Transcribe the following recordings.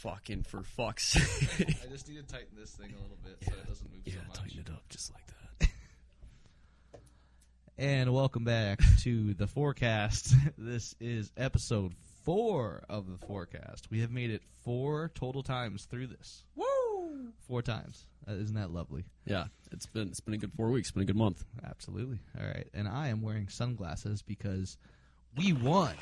fucking for fuck's sake. I just need to tighten this thing a little bit so it doesn't move so much. Tighten it up just like that. And welcome back to the forecast. This is episode 4 of the forecast. We have made it 4 total times through this. Woo! 4 times. Isn't that lovely? Yeah, it's been a good 4 weeks. It's been a good month. Absolutely. All right. And I am wearing sunglasses because we won.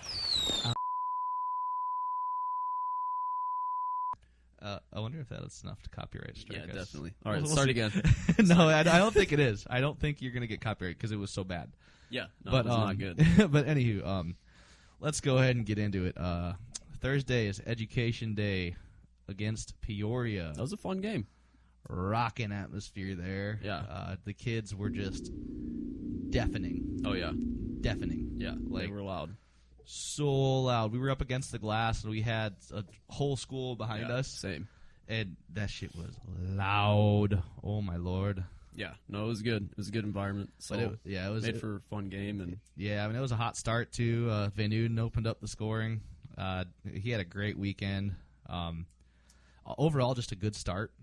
I wonder if that's enough to copyright strike us. Yeah, definitely. All right, start again. No, I don't think it is. I don't think you're going to get copyright because it was so bad. Yeah, no, But it was not good. but anywho, let's go ahead and get into it. Thursday is Education Day against Peoria. That was a fun game. Rocking atmosphere there. Yeah. The kids were just deafening. Oh, yeah. Deafening. Yeah, Like, they were loud. So loud. We were up against the glass, and we had a whole school behind us. Same. And that shit was loud. Oh, my Lord. Yeah, no, it was good. It was a good environment. So But it was made for a fun game. And yeah, I mean, it was a hot start, too. Van Uden opened up the scoring. He had a great weekend. Overall, just a good start,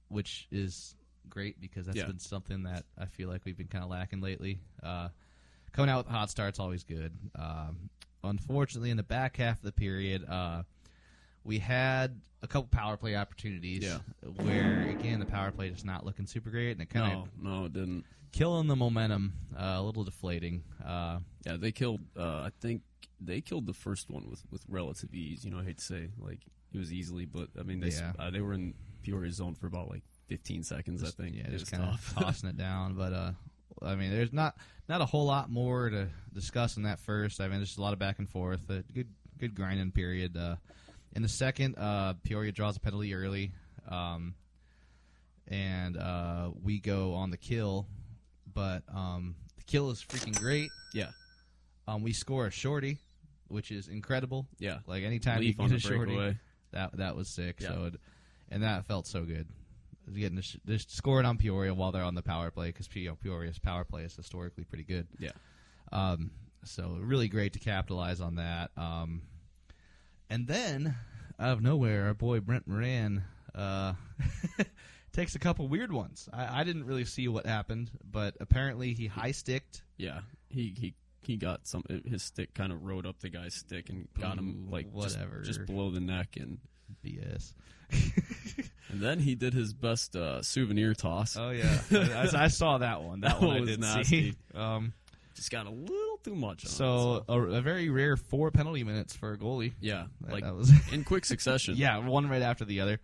which is great because that's been something that I feel like we've been kind of lacking lately. Coming out with a hot start's always good. Unfortunately, in the back half of the period, we had a couple power play opportunities where, again, the power play is not looking super great, and it kind of no, it didn't. Killing the momentum, a little deflating. Yeah, they killed. I think they killed the first one with relative ease. You know, I hate to say like it was easily, but I mean they were in Peoria's zone for about like 15 seconds. I think. Yeah, just kind of tossing it down, but. I mean, there's not a whole lot more to discuss in that first. I mean, there's a lot of back and forth. Good grinding period. In the second, Peoria draws a penalty early, and we go on the kill. But the kill is freaking great. Yeah. We score a shorty, which is incredible. Yeah. Like anytime Leaf you get a shorty, breakaway. that was sick. Yeah. So, and that felt so good. Getting just scoring on Peoria while they're on the power play because Peoria's power play is historically pretty good. Yeah. So really great to capitalize on that. And then out of nowhere, our boy Brent Moran takes a couple weird ones. I didn't really see what happened, but apparently he high sticked. Yeah. He got his stick kind of rode up the guy's stick and got him like whatever just below the neck and BS. And then he did his best souvenir toss. Oh yeah, I saw that one. That one I was did nasty. see. Just got a little too much on So it. a very rare 4 penalty minutes for a goalie. Yeah, like that was in quick succession. Yeah, one right after the other.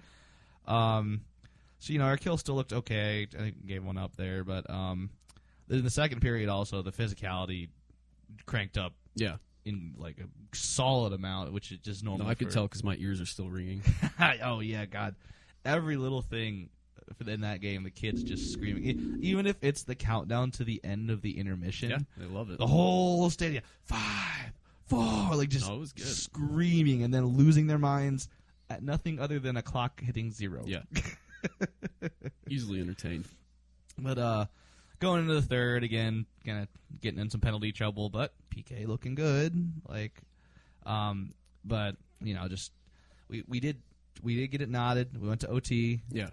So our kill still looked okay. I think we gave one up there, but in the second period also the physicality cranked up. Yeah. In like a solid amount, which is just normal. No, I could tell because my ears are still ringing. Oh yeah, God! Every little thing in that game, the kids just screaming. Even if it's the countdown to the end of the intermission, Yeah, they love it. the whole stadium 5, 4, like just No, it was good. screaming and then losing their minds at nothing other than a clock hitting 0. Yeah. Easily entertained. But going into the third again, kind of getting in some penalty trouble, but PK looking good. Like, but just we did get it knotted. We went to OT, Yeah.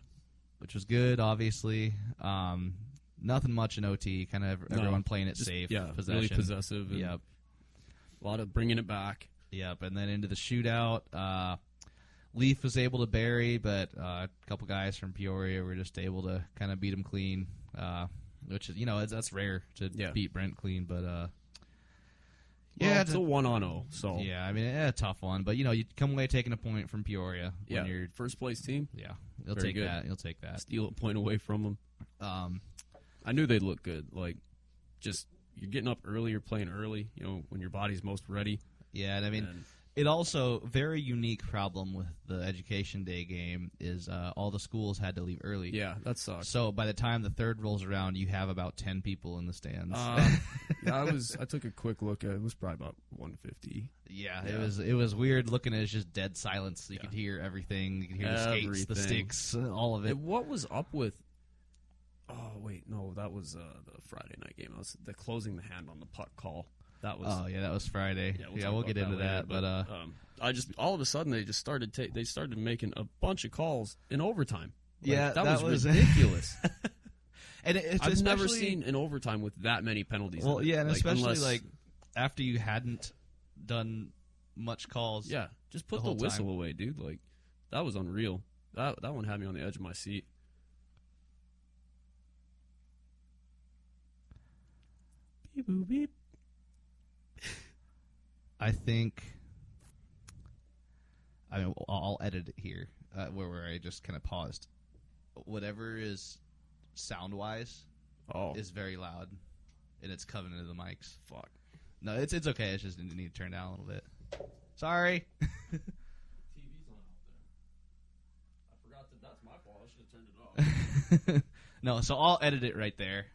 which was good. Obviously, nothing much in OT. Kind of everyone playing it safe. Yeah, possession. really possessive. And Yep. A lot of bringing it back. Yep. And then into the shootout. Leaf was able to bury, but a couple guys from Peoria were just able to kind of beat him clean. Which is, that's rare to beat Brent clean, but It's a 1-on-0. So yeah, I mean, a tough one, but you come away taking a point from Peoria. When you're first place team. Yeah, you'll Very take good. that. You'll take that. Steal a point away from them. I knew they'd look good. Like, just you're getting up early, you're playing early. When your body's most ready. Yeah, and I mean. It also, very unique problem with the Education Day game is all the schools had to leave early. Yeah, that sucks. So by the time the third rolls around, you have about 10 people in the stands. I took a quick look at it. It was probably about 150. Yeah, it was weird looking at it. It's just dead silence. You could hear everything. You could hear the skates, the sticks, all of it. What was up with... Oh, wait, no, that was the Friday night game. That was the closing the hand on the puck call. That was. Oh yeah, that was Friday. Yeah, we'll get into that. But I just all of a sudden they just started making a bunch of calls in overtime. Like, that was ridiculous. And I've never seen an overtime with that many penalties. Well, yeah, and especially after you hadn't done much calls. Yeah, just put the whistle away, dude. Like that was unreal. That one had me on the edge of my seat. Beep boop beep. I think. I mean, I'll edit it here, where I just kind of paused. Whatever is sound-wise is very loud, and it's coming into the mics. Fuck. No, it's okay. It's just need to turn down a little bit. Sorry. TV's on out there. I forgot that's my fault. I should have turned it off. No, so I'll edit it right there,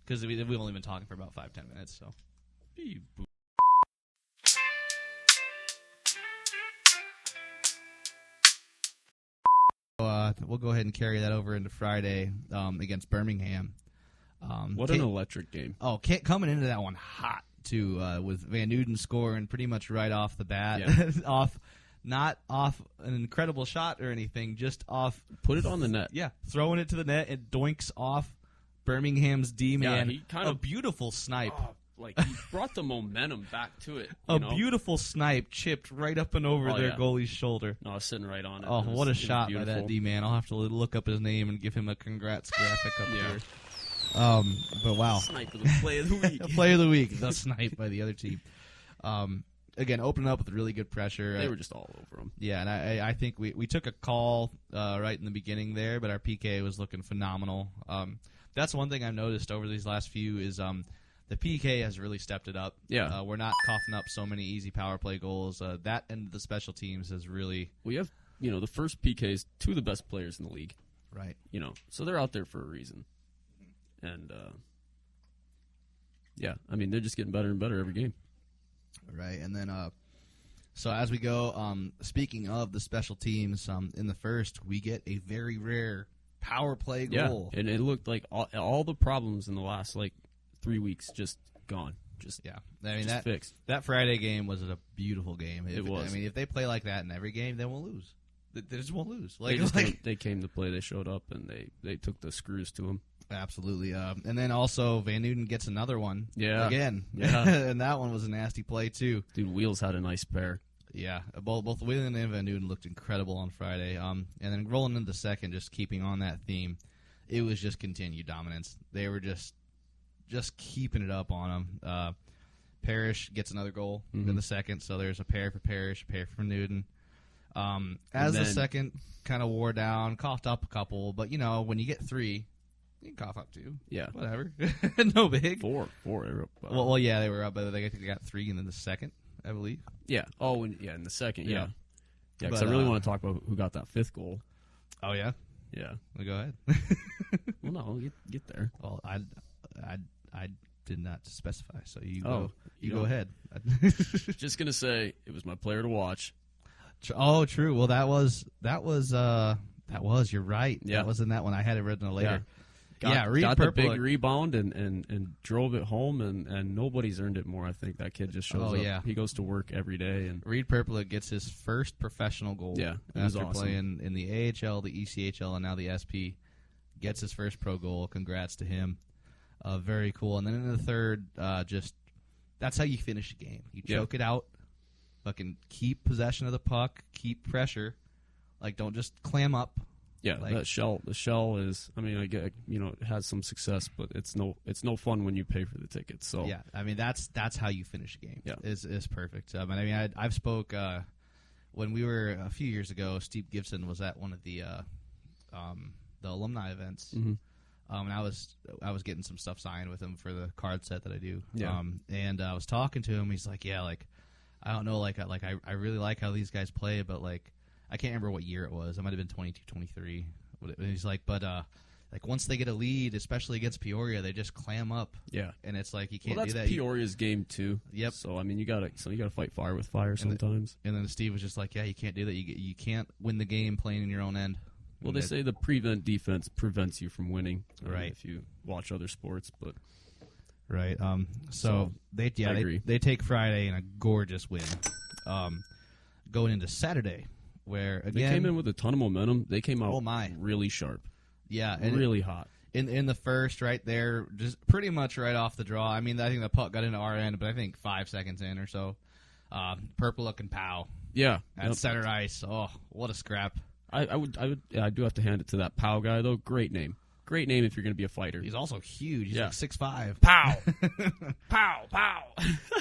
because we've only been talking for about 5-10 minutes. So. Beep boop. We'll go ahead and carry that over into Friday against Birmingham. What an electric game! Oh, coming into that one hot too, with Van Nuden scoring pretty much right off the bat, not off an incredible shot or anything, just off. Put it on the net. Yeah, throwing it to the net. It doinks off Birmingham's D-man. Yeah, a beautiful snipe. He brought the momentum back to it. Beautiful snipe chipped right up and over their goalie's shoulder. No, I was sitting right on it. Oh, what a shot by that D-man. I'll have to look up his name and give him a congrats graphic up here. But wow. Snipe of the play of the week. Play of the week. The snipe by the other team. Again, opening up with really good pressure. They were just all over them. Yeah, and I think we took a call right in the beginning there, but our PK was looking phenomenal. That's one thing I've noticed over these last few is the PK has really stepped it up. Yeah. We're not coughing up so many easy power play goals. That and the special teams has really... We have, the first PKs, two of the best players in the league. Right. So they're out there for a reason. And, they're just getting better and better every game. Right, and then, so as we go, speaking of the special teams, in the first, we get a very rare power play goal. Yeah, and it looked like all the problems in the last, 3 weeks just gone. I mean that fixed. That Friday game was a beautiful game. It was. I mean, if they play like that in every game, they won't lose. They just won't lose. They came to play. They showed up and they took the screws to them. Absolutely. And then also Van Nuden gets another one. Yeah. Again. Yeah. And that one was a nasty play too. Dude, Wheels had a nice pair. Yeah. Both Wheelan and Van Nuden looked incredible on Friday. And then rolling into the second, just keeping on that theme, it was just continued dominance. They were just keeping it up on them. Parrish gets another goal in the second, so there's a pair for Parrish, a pair for Newton. As the second kind of wore down, coughed up a couple, but when you get three, you can cough up two. Yeah, whatever, no big. Four. Well, yeah, they were up, but they got three, and then the second, I believe. Yeah. Oh, in the second, yeah. Yeah, because I really want to talk about who got that fifth goal. Oh yeah, yeah. Well, go ahead. Well, no, get there. Well, I did not specify, so you go ahead. Just gonna say it was my player to watch. Oh, true. Well, that was. You're right. Yeah. That was in that one. I had it written later. Reed got the big rebound and drove it home, and nobody's earned it more. I think that kid just shows up. Yeah. He goes to work every day. And Reed Perpula gets his first professional goal. Yeah, after awesome. Playing in the AHL, the ECHL, and now the SP. Gets his first pro goal. Congrats to him. Very cool. And then in the third, that's how you finish a game. You choke it out. Fucking keep possession of the puck. Keep pressure. Don't just clam up. Yeah, the shell is. I mean, I get it has some success, but it's no fun when you pay for the tickets. So yeah, I mean that's how you finish a game. Yeah, is perfect. I've spoke when we were a few years ago. Steve Gibson was at one of the alumni events. Mm-hmm. And I was getting some stuff signed with him for the card set that I do. Yeah. And I was talking to him. He's like, yeah, I don't know, I really like how these guys play, but I can't remember what year it was. It might have been 22, 23. And he's like, but once they get a lead, especially against Peoria, they just clam up. Yeah. And it's you can't do that. That's Peoria's game too. Yep. So I mean, you gotta fight fire with fire sometimes. And then Steve was just like, yeah, you can't do that. You can't win the game playing in your own end. Well, they say the prevent defense prevents you from winning, right? If you watch other sports, but Right. So they take Friday in a gorgeous win. Going into Saturday, where again they came in with a ton of momentum. They came out really sharp. Yeah, and really hot. In the first, right there, just pretty much right off the draw. I mean, I think the puck got into our end, but I think 5 seconds in or so, purple looking Pow. Yeah, at center ice. Oh, what a scrap! I do have to hand it to that Pow guy though. Great name if you're going to be a fighter. He's also huge. He's like 6'5". Pow, pow, pow.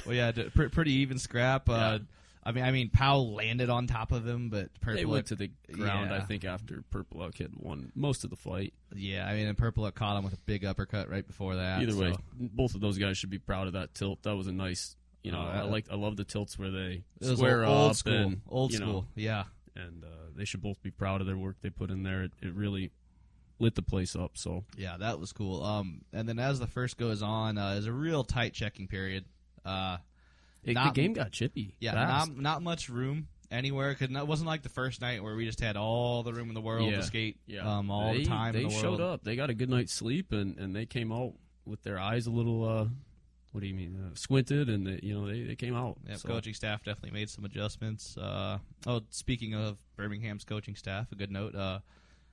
Well, yeah, pretty even scrap. Yeah. I mean, Powell landed on top of him, but they went to the ground. I think after Purple had won most of the fight. Yeah, I mean, and Purple caught him with a big uppercut right before that. Either way, both of those guys should be proud of that tilt. That was a nice, I love the tilts where they square old up school, and old school. Yeah, and they should both be proud of their work they put in there. It really lit the place up. So yeah, that was cool. And then as the first goes on, is a real tight checking period. The game got chippy. Yeah, not much room anywhere. Cause it wasn't like the first night where we just had all the room in the world to skate all the time in the world. They showed up. They got a good night's sleep, and they came out with their eyes a little, squinted, and they came out. Yeah, so. Coaching staff definitely made some adjustments. Speaking of Birmingham's coaching staff, a good note,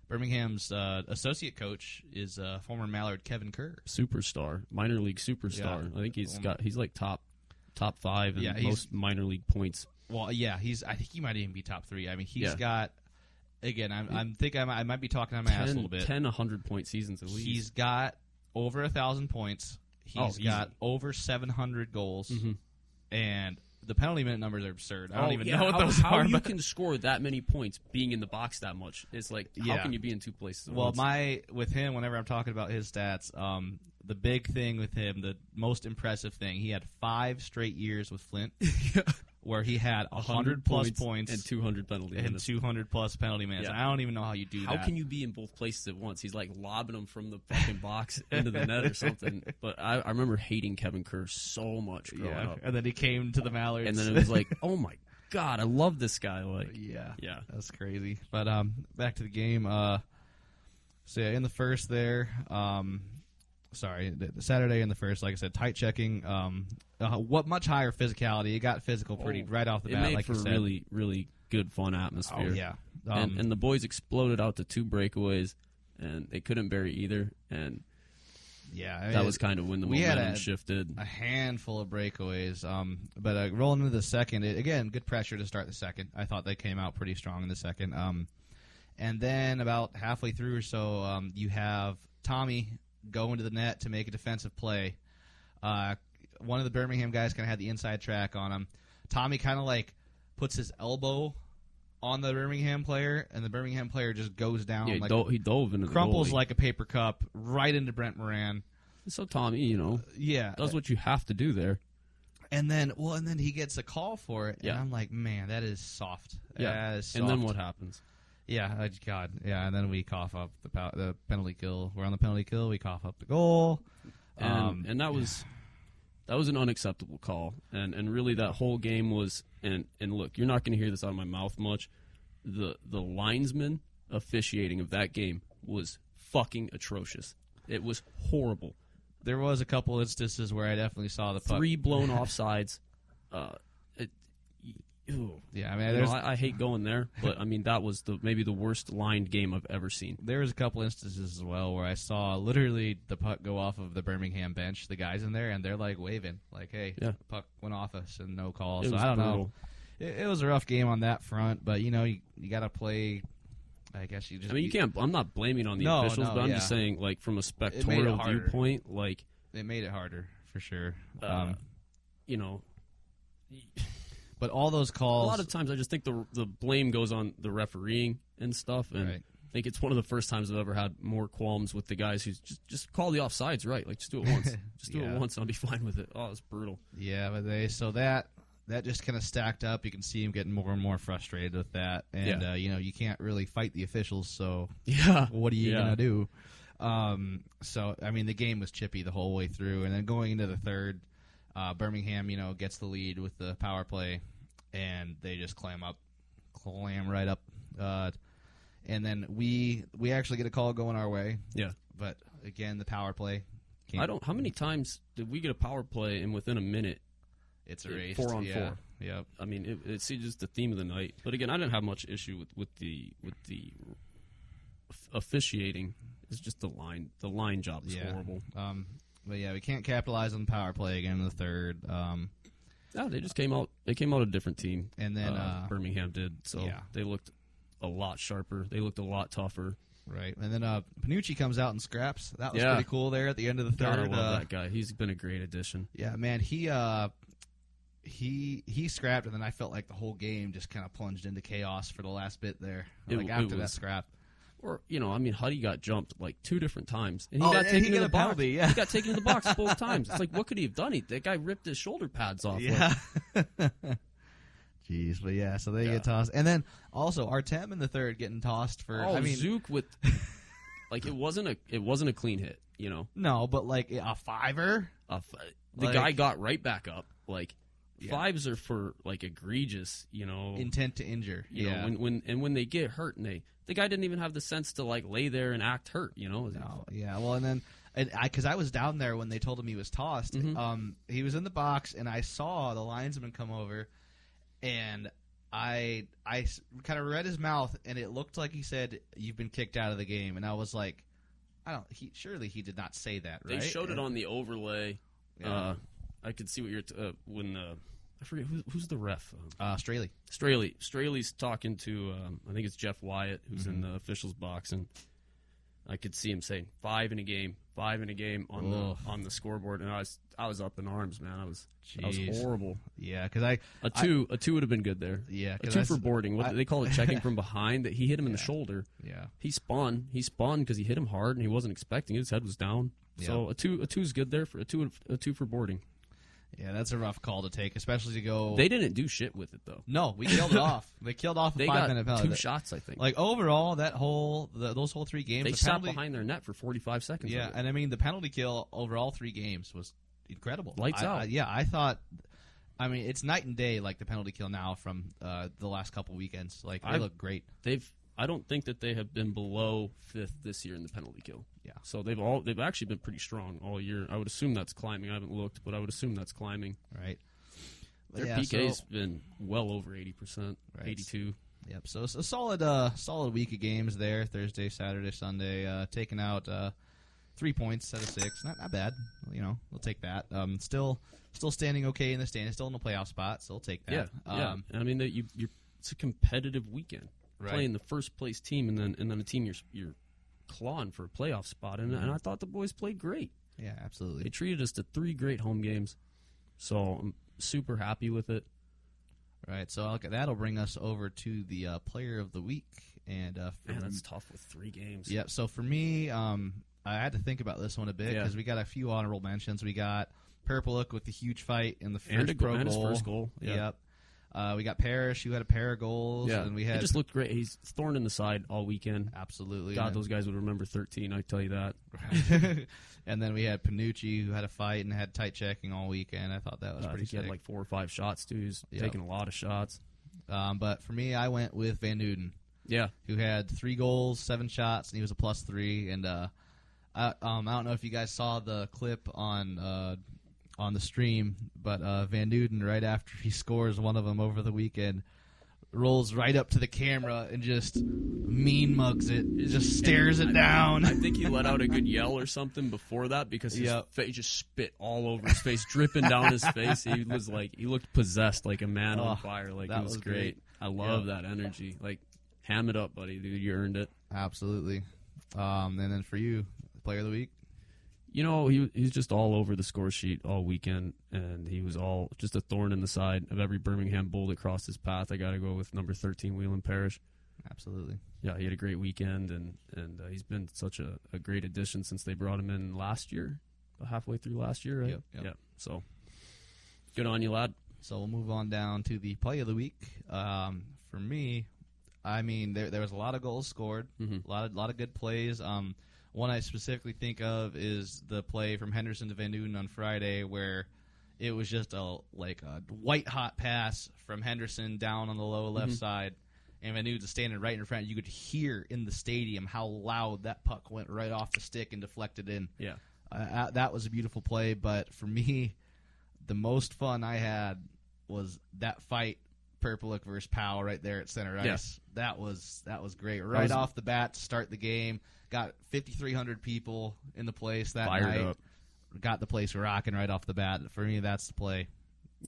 Birmingham's associate coach is former Mallard Kevin Kerr. Superstar, minor league superstar. Yeah. I think he's like top 5 in most minor league points. Well, yeah, I think he might even be top 3. I mean, he's got. Again, I'm thinking I might be talking on my ass a little bit. 100-point seasons at least. He's got over 1,000 points. He's got over 700 goals, and the penalty minute numbers are absurd. I don't even know what those how are. How you can score that many points being in the box that much? It's like how can you be in 2 places? Well, with him, whenever I'm talking about his stats, the big thing with him, the most impressive thing, he had 5 straight years with Flint where he had 100-plus points and 200 penalty minutes. And 200-plus penalty minutes. Yeah. I don't even know how you do that. How can you be in both places at once? He's like lobbing them from the fucking box into the net or something. But I remember hating Kevin Kerr so much growing up. And then he came to the Mallards. And then it was like, oh my God, I love this guy. Yeah. That's crazy. But back to the game. In the first there, the Saturday in the first, like I said, tight checking. What much higher physicality? It got physical right off the bat. It made like for you said. really, really good fun atmosphere. Oh yeah, and the boys exploded out to 2 breakaways, and they couldn't bury either. And that was kind of when the momentum shifted. A handful of breakaways, but rolling into the second, again, good pressure to start the second. I thought they came out pretty strong in the second. And then about halfway through or so, you have Tommy go into the net to make a defensive play. One of the Birmingham guys kind of had the inside track on him. Tommy kind of puts his elbow on the Birmingham player, and the Birmingham player just goes down. Yeah, he dove into crumples the goalie. Like a paper cup right into Brent Moran. So Tommy, does what you have to do there. And then he gets a call for it, and I'm like, man, that is soft. Yeah, that is soft. And then what happens? Yeah, God, yeah, and then we cough up the penalty kill. We're on the penalty kill. We cough up the goal, and that was an unacceptable call. And really, that whole game was. And look, you're not going to hear this out of my mouth much. The linesman officiating of that game was fucking atrocious. It was horrible. There was a couple instances where I definitely saw the puck. 3 blown offsides. Yeah, I mean, I hate going there, but I mean that was maybe the worst lined game I've ever seen. There was a couple instances as well where I saw literally the puck go off of the Birmingham bench, the guys in there, and they're waving, hey, the puck went off us and no call. So I don't know. It was a rough game on that front, but you got to play. I guess you just. I mean, you can't. I'm not blaming on the officials, but I'm just saying, from a spectatorial viewpoint, it made it harder for sure. But all those calls... A lot of times I just think the blame goes on the refereeing and stuff, and I think it's one of the first times I've ever had more qualms with the guys who just call the offsides right. Just do it once. Just do it once and I'll be fine with it. Oh, it's brutal. Yeah, but that just kind of stacked up. You can see him getting more and more frustrated with that, and you can't really fight the officials, so what are you going to do? So, I mean, the game was chippy the whole way through, and then going into the third... Birmingham, gets the lead with the power play, and they just clam right up. And then we actually get a call going our way. Yeah. But, again, the power play can't. How many times did we get a power play and within a minute It's erased. 4-on-4? Yep. I mean, it's just the theme of the night. But again, I didn't have much issue with the officiating. It's just the line job is horrible. But yeah, we can't capitalize on the power play again in the third. They just came out. They came out a different team, and then Birmingham did. So they looked a lot sharper. They looked a lot tougher. Right, and then Panucci comes out and scraps. That was pretty cool there at the end of the third. God, I love that guy. He's been a great addition. Yeah, man, he scrapped, and then I felt like the whole game just kind of plunged into chaos for the last bit there. After that scrap. Or, Huddy got jumped like 2 different times. And he got taken to the box. Penalty, yeah. He got taken to the box both times. It's like, what could he have done? That guy ripped his shoulder pads off. Yeah. Jeez, but yeah, so they get tossed. And then also Artem in the third getting tossed for Zook with like it wasn't a clean hit, No, but like a fiver. The guy got right back up. Like fives are for like egregious, intent to injure. When they get hurt and the guy didn't even have the sense to like lay there and act hurt, No, yeah. Well, and then because I was down there when they told him he was tossed. Mm-hmm. He was in the box, and I saw the linesman come over, and I kind of read his mouth, and it looked like he said, "You've been kicked out of the game," and I was like, surely he did not say that, right? They showed it on the overlay. Yeah. I could see what you're I forget who's the ref. Straley. Straley's talking to I think it's Jeff Wyatt, who's in the officials box, and I could see him saying 5 in a game on the scoreboard, and I was up in arms, man. I was horrible. Yeah, because a two would have been good there. Yeah, a 2 for boarding. What they call it, checking from behind. That he hit him in the shoulder. Yeah, he spun because he hit him hard, and he wasn't expecting it. His head was down. Yeah. So a two is good there for a two for boarding. Yeah, that's a rough call to take, especially to go. They didn't do shit with it though. No, we killed it off. They killed off a 5-minute penalty. 2 shots, I think. Like overall, those whole 3 games, they sat behind their net for 45 seconds. Yeah, and I mean the penalty kill over all 3 games was incredible. Lights out. I thought. I mean, it's night and day, like the penalty kill now from the last couple weekends. Like they look great. I don't think that they have been below 5th this year in the penalty kill. Yeah. So they've actually been pretty strong all year. I would assume that's climbing. I haven't looked, but I would assume that's climbing. Right. Their PK's been well over 80%, right. 82. Yep. So it's a solid week of games there. Thursday, Saturday, Sunday. Taking out 3 points out of 6. Not bad. We'll take that. Still standing okay in the standings. Still in the playoff spot. So we'll take that. Yeah. I mean, it's a competitive weekend. Right. Playing the first place team and then a team you're clawing for a playoff spot, and I thought the boys played great. Yeah, absolutely. They treated us to 3 great home games, so I'm super happy with it. Right, so that'll bring us over to the player of the week, and that's tough with 3 games. Yeah, so for me, I had to think about this one a bit because we got a few honorable mentions. We got Perpeluk with the huge fight in the first pro and goal. his first goal. Yeah. Yep. We got Parrish, who had a pair of goals. Yeah, and we had. He just looked great. He's thorn in the side all weekend. Absolutely. God, those guys would remember 13, I tell you that. And then we had Panucci, who had a fight and had tight checking all weekend. I thought that was pretty sick. He had like 4 or 5 shots, too. He's taking a lot of shots. But for me, I went with Van Nuden. Yeah. Who had 3 goals, 7 shots, and he was a +3. And I don't know if you guys saw the clip on the stream, but Van Nuden, right after he scores one of them over the weekend, rolls right up to the camera and just mean mugs it, just stares it down. I think he let out a good yell or something before that because his face just spit all over his face, dripping down his face. He looked possessed, like a man on fire. Like, it was great. I love that energy. Like, ham it up, buddy, dude. You earned it. Absolutely. And then for you, player of the week? He's just all over the score sheet all weekend, and he was all just a thorn in the side of every Birmingham bull that crossed his path. I got to go with number 13, Whelan Parrish. Absolutely. Yeah, he had a great weekend, and he's been such a great addition since they brought him in last year, halfway through last year, right? Yep. Yeah. So, good on you, lad. So we'll move on down to the play of the week. For me, I mean, there was a lot of goals scored, a lot of good plays. One I specifically think of is the play from Henderson to Van Nuden on Friday, where it was just a white hot pass from Henderson down on the low left side, and Van Nuden's standing right in front. You could hear in the stadium how loud that puck went right off the stick and deflected in. Yeah, that was a beautiful play. But for me, the most fun I had was that fight, Purplick versus Powell, right there at center ice. Yeah. That was great. Right off the bat to start the game, got 5,300 people in the place that Fired night. up. Got the place rocking right off the bat. For me, that's the play.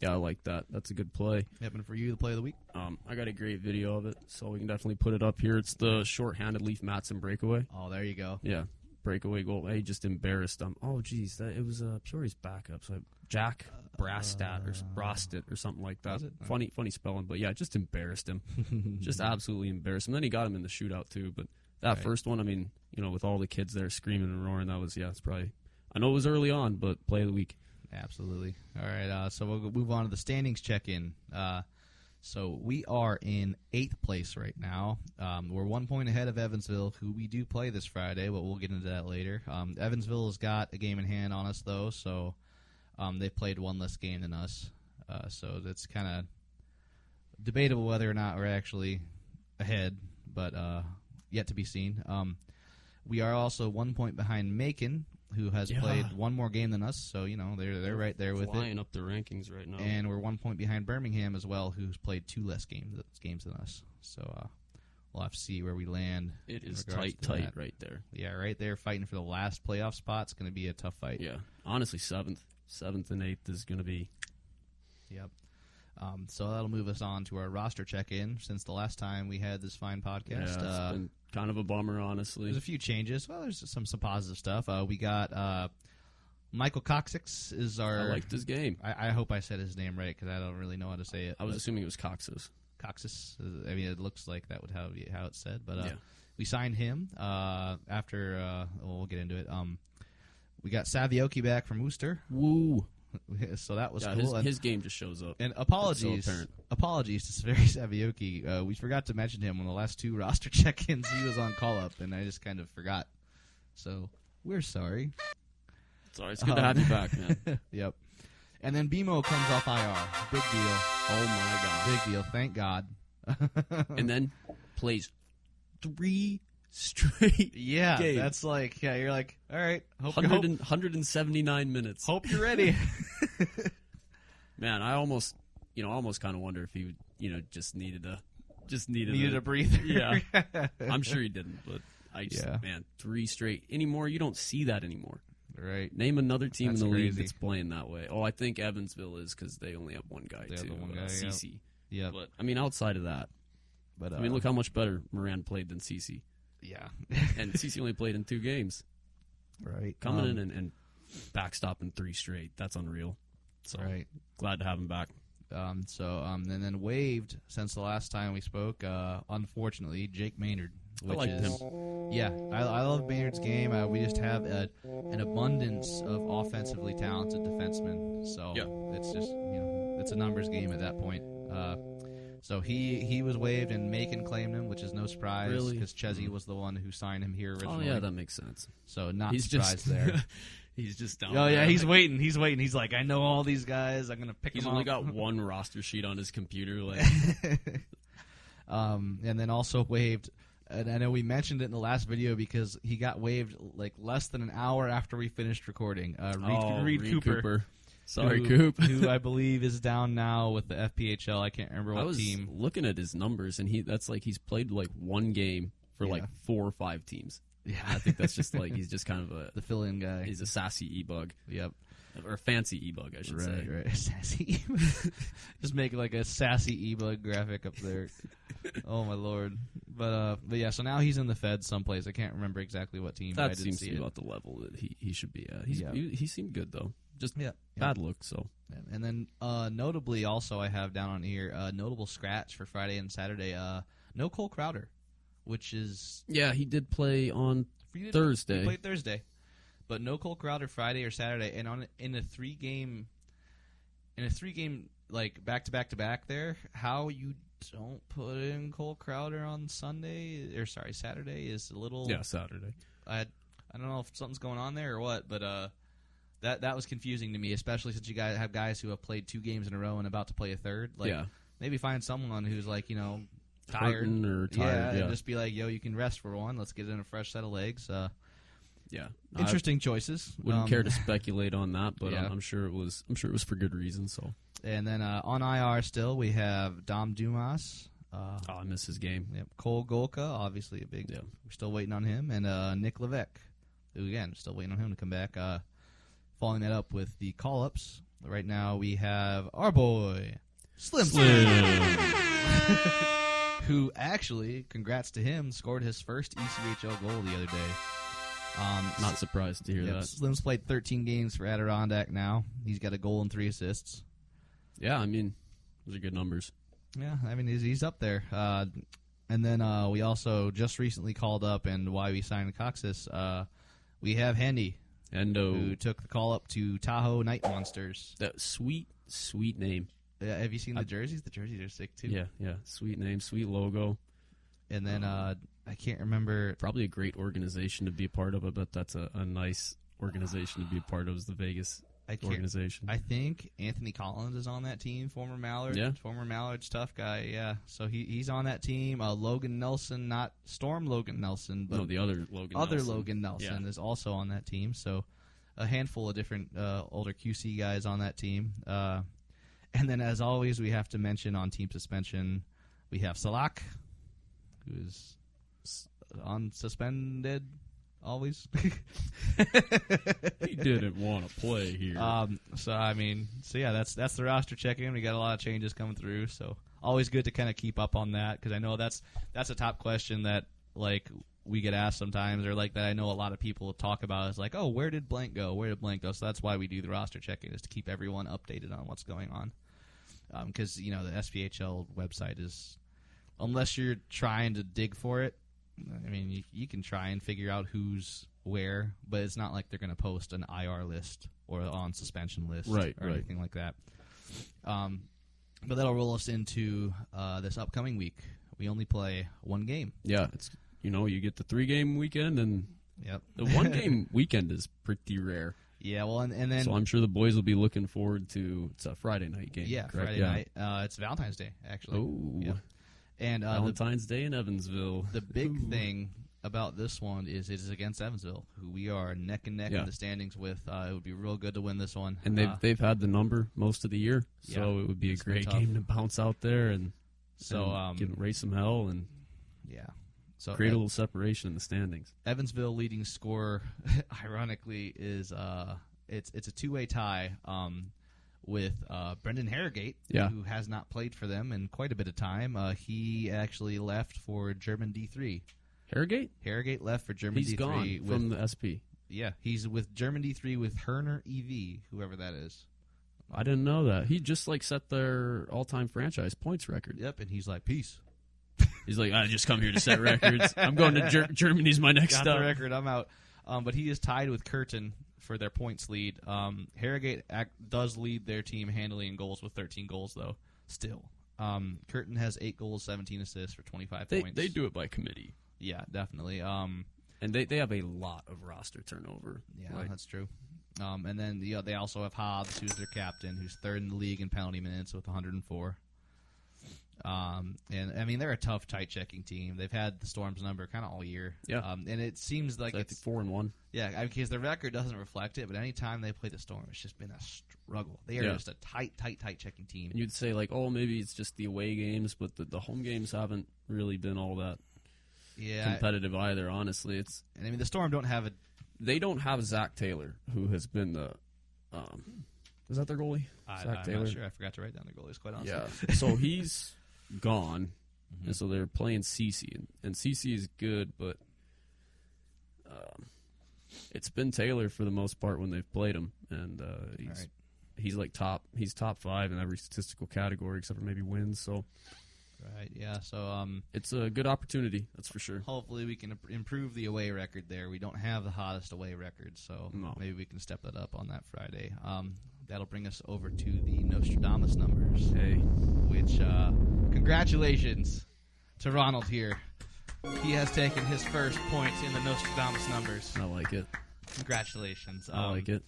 Yeah, I like that. That's a good play. Yep, and for you, the play of the week? I got a great video of it, so we can definitely put it up here. It's the shorthanded Leaf Matson breakaway. Oh, there you go. Yeah, breakaway goal. He just embarrassed them. Oh, geez, it was Peory's backup. So Jack Brastat or Brostet or something like that. Funny spelling, but yeah, just embarrassed him. Just absolutely embarrassed him. Then he got him in the shootout too. But that first one, I mean, with all the kids there screaming and roaring, that was it's probably. I know it was early on, but play of the week. Absolutely. All right, so we'll move on to the standings check-in. So we are in 8th place right now. We're 1 point ahead of Evansville, who we do play this Friday, but we'll get into that later. Evansville has got a game in hand on us, though, so they played one less game than us. So that's kind of debatable whether or not we're actually ahead, but yet to be seen. We are also 1 point behind Macon, who has played one more game than us, so they're right there with flying up the rankings right now. And we're 1 point behind Birmingham as well, who's played 2 less games than us. So we'll have to see where we land. It is tight right there. Yeah, right there, fighting for the last playoff spot. It's going to be a tough fight. Yeah, honestly, 7th and 8th is going to be. Yep. So that'll move us on to our roster check-in since the last time we had this fine podcast. Yeah, it's been kind of a bummer, honestly. There's a few changes. Well, there's some positive stuff. We got Michael Coxix is our... I liked his game. I hope I said his name right because I don't really know how to say it. I was assuming it was Coxis. Coxis. I mean, it looks like that would how it's said. But we signed him after... we'll get into it. We got Savioki back from Worcester. Woo! So that was cool. His game just shows up. And apologies to Sveri Savioki. We forgot to mention him on the last 2 roster check-ins. He was on call-up, and I just kind of forgot. So we're sorry. Sorry, it's good to have you back, man. Yep. And then BMO comes off IR. Big deal. Oh, my God. Big deal. Thank God. And then plays 3 straight games. That's like, you're like, all right. 179 minutes. Hope you're ready. Man, I almost kind of wonder if he would, just needed a breather. Yeah. I'm sure he didn't, but man, 3 straight anymore. You don't see that anymore. Right. Name another team in the league that's playing that way. Oh, I think Evansville is because they only have one guy too. CC. Yeah. But I mean, outside of that, look how much better Moran played than CC. Yeah. And CC only played in 2 games. Right. Coming in and backstopping 3 straight. That's unreal. So glad to have him back. And then waived since the last time we spoke, unfortunately, Jake Maynard. I like him. Yeah, I love Maynard's game. We just have an abundance of offensively talented defensemen. So it's just, it's a numbers game at that point. So he was waived, and Macon claimed him, which is no surprise because Chesney was the one who signed him here originally. Oh, yeah, that makes sense. So not surprised there. He's just down Oh, there. yeah, he's waiting. He's like, I know all these guys. I'm going to pick them up. He's only got one roster sheet on his computer. And then also waived, and I know we mentioned it in the last video because he got waived like less than an hour after we finished recording. Reed Cooper. Sorry, Coop. Who I believe is down now with the FPHL. I can't remember what team. I was looking at his numbers, and he's played like 1 game for like 4 or 5 teams. Yeah, I think that's just like he's just kind of the fill-in guy. He's a sassy e-bug. Yep. Or a fancy e-bug, I should say. Right, sassy e-bug. Just make like a sassy e-bug graphic up there. Oh my lord! But yeah, so now he's in the Fed someplace. I can't remember exactly what team. That seems to be about the level that he should be at. He seemed good though. Just bad look. So. And then notably, also I have down on here notable scratch for Friday and Saturday. No Cole Crowder, which is he did play on Thursday. He played Thursday. But no Cole Crowder Friday or Saturday, and in a 3-game like back to back there, how you don't put in Cole Crowder on Saturday is a little Saturday. I don't know if something's going on there or what, but that was confusing to me, especially since you guys have guys who have played 2 games in a row and about to play a third. Maybe find someone who's like tired or tired, and just be like, yo, you can rest for one. Let's get in a fresh set of legs. Yeah, interesting choices. Wouldn't care to speculate on that, but yeah. I'm sure it was for good reason. So, and then on IR still we have Dom Dumas. I miss his game. Yep. Cole Golka, obviously a big. Yeah. We're still waiting on him, and Nick Levesque, who again still waiting on him to come back. Following that up with the call-ups. Right now we have our boy Slim. Who actually, congrats to him, scored his first ECHL goal the other day. Not surprised to hear that. Slim's played 13 games for Adirondack now. He's got a goal and 3 assists. Yeah, I mean, those are good numbers. Yeah, I mean, he's up there. And then we also just recently called up, and why we signed Coxis, we have Handy, who took the call up to Tahoe Night Monsters. That sweet name. Yeah, have you seen the jerseys? The jerseys are sick, too. Yeah. Sweet name, sweet logo. And then I can't remember. Probably a great organization to be a part of. I bet that's a nice organization to be a part of, is the Vegas organization. I think Anthony Collins is on that team, former Mallard. Yeah. Former Mallard's tough guy, yeah. So he's on that team. Logan Nelson, not Storm Logan Nelson, but the other Logan Nelson is also on that team. So a handful of different older QC guys on that team. And then, as always, we have to mention on team suspension, we have Salak, who is on suspended always. He didn't want to play here. That's the roster check-in. We got a lot of changes coming through, so always good to kind of keep up on that, because I know that's a top question that we get asked sometimes, or that I know a lot of people talk about is oh, where did blank go? Where did blank go? So that's why we do the roster check-in, is to keep everyone updated on what's going on. Because the SPHL website is, unless you're trying to dig for it, I mean, you can try and figure out who's where, but it's not like they're going to post an IR list or on suspension list or anything like that. But that'll roll us into this upcoming week. We only play one game. Yeah, it's you get the 3-game weekend, and yep. The 1-game weekend is pretty rare. Yeah, well, and then... So I'm sure the boys will be looking forward to... It's a Friday night game, yeah, correct? Friday night. It's Valentine's Day, actually. Oh. Yeah. And Valentine's Day in Evansville. The big thing about this one is it is against Evansville, who we are neck and neck in the standings with. It would be real good to win this one. And they've had the number most of the year, so it would be a great game to bounce out there and raise some hell and create a little separation in the standings. Evansville leading scorer, ironically, is it's a 2-way tie with Brendan Harrogate, who has not played for them in quite a bit of time. He actually left for German D3. Harrogate? Harrogate left for German D3. He's gone from the SP. Yeah, he's with German D3 with Herner EV, whoever that is. I didn't know that. He just set their all-time franchise points record. Yep, and he's like, peace. He's like, I just come here to set records. I'm going to Germany's my next stop. Got the record, I'm out. But he is tied with Curtin for their points lead. Harrogate does lead their team handily in goals with 13 goals, though, still. Curtin has 8 goals, 17 assists for 25 points. They do it by committee. Yeah, definitely. And they have a lot of roster turnover. Yeah, that's true. And then they also have Hobbs, who's their captain, who's third in the league in penalty minutes with 104. And I mean, they're a tough, tight checking team. They've had the Storm's number kind of all year. Yeah. And it seems like it's 4-1. Yeah, because their record doesn't reflect it, but any time they play the Storm, it's just been a struggle. They are just a tight checking team. And you'd say maybe it's just the away games, but the home games haven't really been all that competitive either. Honestly, and I mean, the Storm They don't have Zach Taylor, who has been the. Is that their goalie? Zach Taylor? Not sure. I forgot to write down the goalies, quite honestly. Yeah. So he's gone, and so they're playing CC, and CC is good, but it's been Taylor for the most part when they've played him, and he's top 5 in every statistical category except for maybe wins. So. Right, yeah, so... it's a good opportunity, that's for sure. Hopefully we can improve the away record there. We don't have the hottest away record, so maybe we can step that up on that Friday. That'll bring us over to the Nostradamus numbers. Hey. Which, congratulations to Ronald here. He has taken his first points in the Nostradamus numbers. I like it. Congratulations. I like it.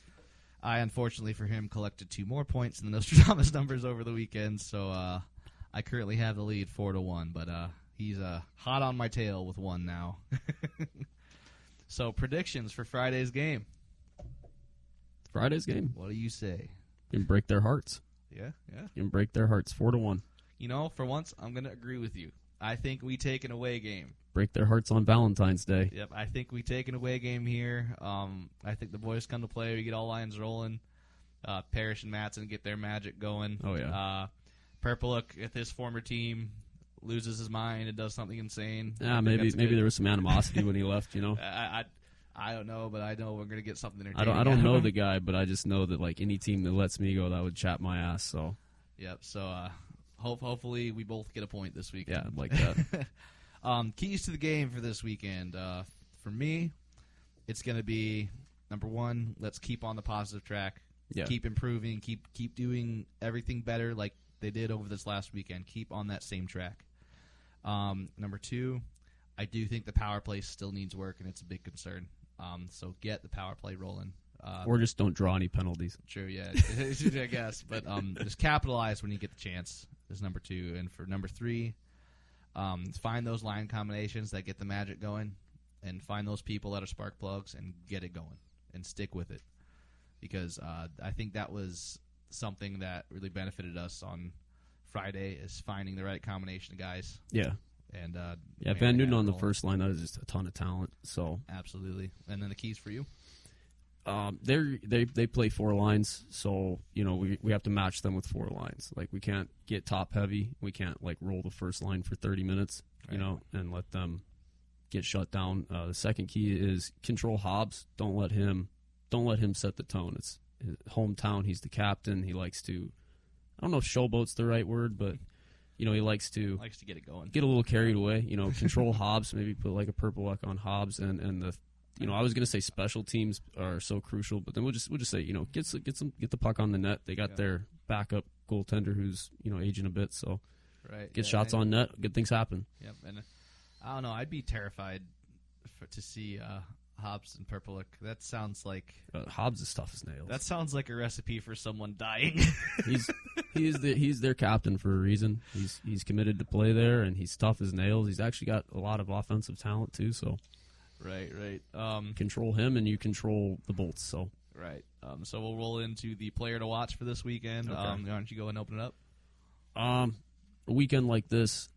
I, unfortunately for him, collected 2 more points in the Nostradamus numbers over the weekend, so... I currently have the lead 4-1, but he's hot on my tail with 1 now. So predictions for Friday's game. Friday's game. What do you say? You can break their hearts. Yeah. You can break their hearts 4-1. For once, I'm going to agree with you. I think we take an away game. Break their hearts on Valentine's Day. Yep, I think we take an away game here. I think the boys come to play. We get all lines rolling. Parrish and Matson get their magic going. Oh, yeah. Purple, if his former team loses his mind and does something insane. Yeah, maybe there was some animosity when he left, I don't know, but I know we're going to get something entertaining. I don't know the guy, but I just know that like any team that lets me go, that would chap my ass. So. Yep. So hopefully we both get a point this weekend. Yeah, I'd like that. Keys to the game for this weekend. For me, it's going to be number one. Let's keep on the positive track. Yeah. Keep improving. Keep doing everything better like they did over this last weekend. Keep on that same track. Number two, I do think the power play still needs work, and it's a big concern. So get the power play rolling. Or just don't draw any penalties. True, yeah, I guess. But just capitalize when you get the chance is number two. And for number three, find those line combinations that get the magic going, and find those people that are spark plugs and get it going and stick with it. Because I think that was something that really benefited us on Friday, is finding the right combination of guys. Yeah. And Van Newton on the first line, that is just a ton of talent. So absolutely. And then the keys for you? They play four lines, so we have to match them with four lines. Like we can't get top heavy. We can't like roll the first line for 30 minutes, and let them get shut down. The second key is control Hobbs. Don't let him set the tone. It's his hometown. He's the captain. He likes to. I don't know if showboat's the right word, but he likes to get it going, get a little carried away. Control Hobbs. Maybe put like a purple luck on Hobbs, and the. I was gonna say special teams are so crucial, but then we'll just say get the puck on the net. They got their backup goaltender who's aging a bit, so get shots on net. Good things happen. Yep, and I don't know. I'd be terrified to see Hobbs and Purple. That sounds like Hobbs is tough as nails. That sounds like a recipe for someone dying. he's their captain for a reason. He's committed to play there, and he's tough as nails. He's actually got a lot of offensive talent too. So. Right. Control him, and you control the Bolts. So right. So we'll roll into the player to watch for this weekend. Okay. Why don't you go and open it up? A weekend like this,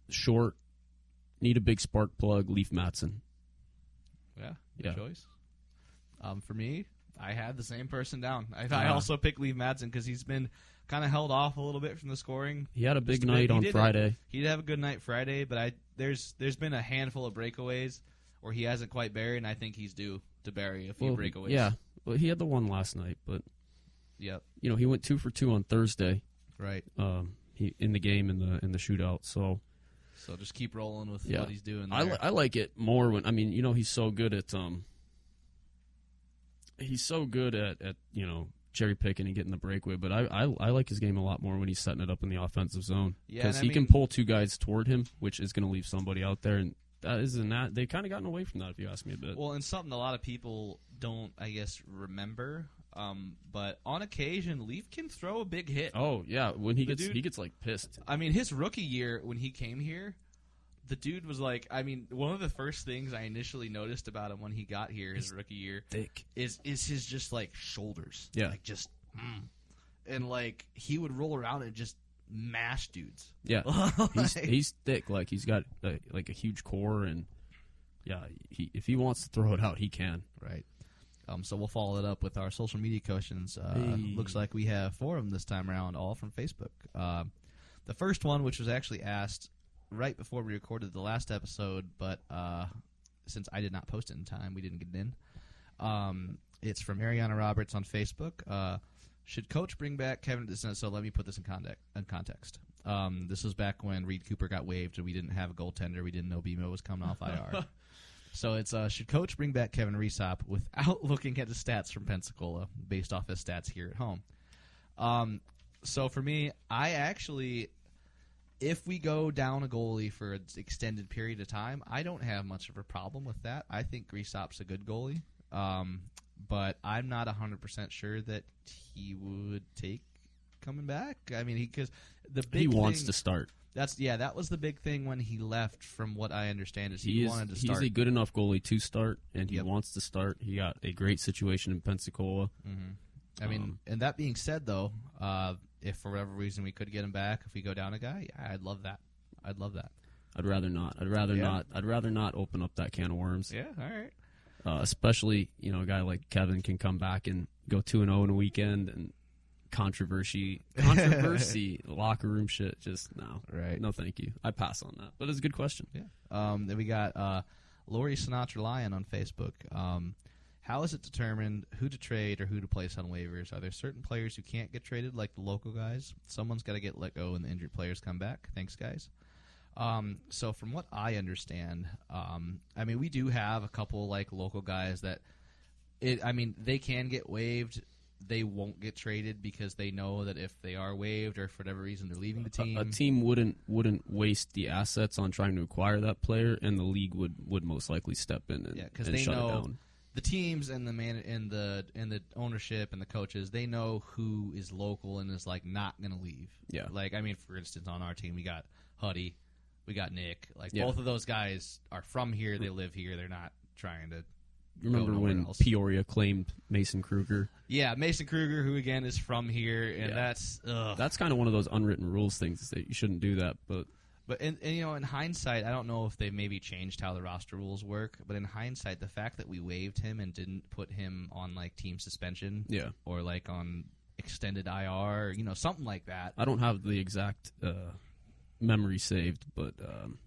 short, need a big spark plug. Leaf Matson. Yeah. Good choice. For me, I had the same person down. I Uh-huh. also picked Leaf Matson because he's been kind of held off a little bit from the scoring. He had a big night on Friday. He did have a good night Friday, but there's been a handful of breakaways where he hasn't quite buried, and I think he's due to bury a few breakaways. Yeah, well, he had the one last night, but yep. He went 2 for 2 on Thursday. Right. He in the game in the shootout. So just keep rolling with what he's doing there. I like it more when he's so good at cherry picking and getting the breakaway. But I like his game a lot more when he's setting it up in the offensive zone because he can pull two guys toward him, which is going to leave somebody out there and. They've kind of gotten away from that, if you ask me a bit. Well, and something a lot of people don't, I guess, remember. But on occasion, Leaf can throw a big hit. Oh yeah, when he gets like pissed. I mean, his rookie year when he came here, the dude was like. I mean, one of the first things I initially noticed about him when he got here, his rookie year, thick is his just like shoulders. Yeah, like just, and like he would roll around and just. Mash dudes. Yeah, he's thick. Like he's got like a huge core, and if he wants to throw it out, he can. Right. So we'll follow it up with our social media questions. Looks like we have 4 of them this time around, all from Facebook. The first one, which was actually asked right before we recorded the last episode, but since I did not post it in time, we didn't get it in. It's from Ariana Roberts on Facebook. Should Coach bring back Kevin? So let me put this in context. This was back when Reed Cooper got waived and we didn't have a goaltender. We didn't know BMO was coming off IR. So it's should Coach bring back Kevin Reesop without looking at the stats from Pensacola based off his stats here at home? So for me, I actually, if we go down a goalie for an extended period of time, I don't have much of a problem with that. I think Reesop's a good goalie. But I'm not 100% sure that he would take coming back? I mean, because the big he wants thing, to start. That was the big thing when he left. From what I understand, is he wanted to start. He's a good enough goalie to start, and he wants to start. He got a great situation in Pensacola. Mm-hmm. I mean, and that being said, though, if for whatever reason we could get him back, if we go down a guy, I'd love that. I'd love that. I'd rather not. I'd rather not open up that can of worms. Yeah, all right. Especially, a guy like Kevin can come back and go 2-0 in a weekend, and controversy, locker room shit. Just no, right? No, thank you. I pass on that. But it's a good question. Yeah. Then we got Lori Sinatra Lyon on Facebook. How is it determined who to trade or who to place on waivers? Are there certain players who can't get traded, like the local guys? Someone's got to get let go, and the injured players come back. Thanks, guys. So from what I understand, I mean, we do have a couple like local guys that, they can get waived. They won't get traded because they know that if they are waived or for whatever reason they're leaving the team, a team wouldn't waste the assets on trying to acquire that player, and the league would most likely step in and, because and they shut know it down. The teams and the ownership and the coaches, they know who is local and is like not going to leave. Yeah, like for instance, on our team we got Huddy. We got Nick. Both of those guys are from here. They live here. They're not trying to. Remember when else. Peoria claimed Mason Kruger? Yeah, Mason Kruger, who again is from here, and that's kind of one of those unwritten rules things that you shouldn't do that. But in hindsight, I don't know if they've maybe changed how the roster rules work. But in hindsight, the fact that we waived him and didn't put him on team suspension, or on extended IR, something like that. I don't have the exact memory saved, but I'm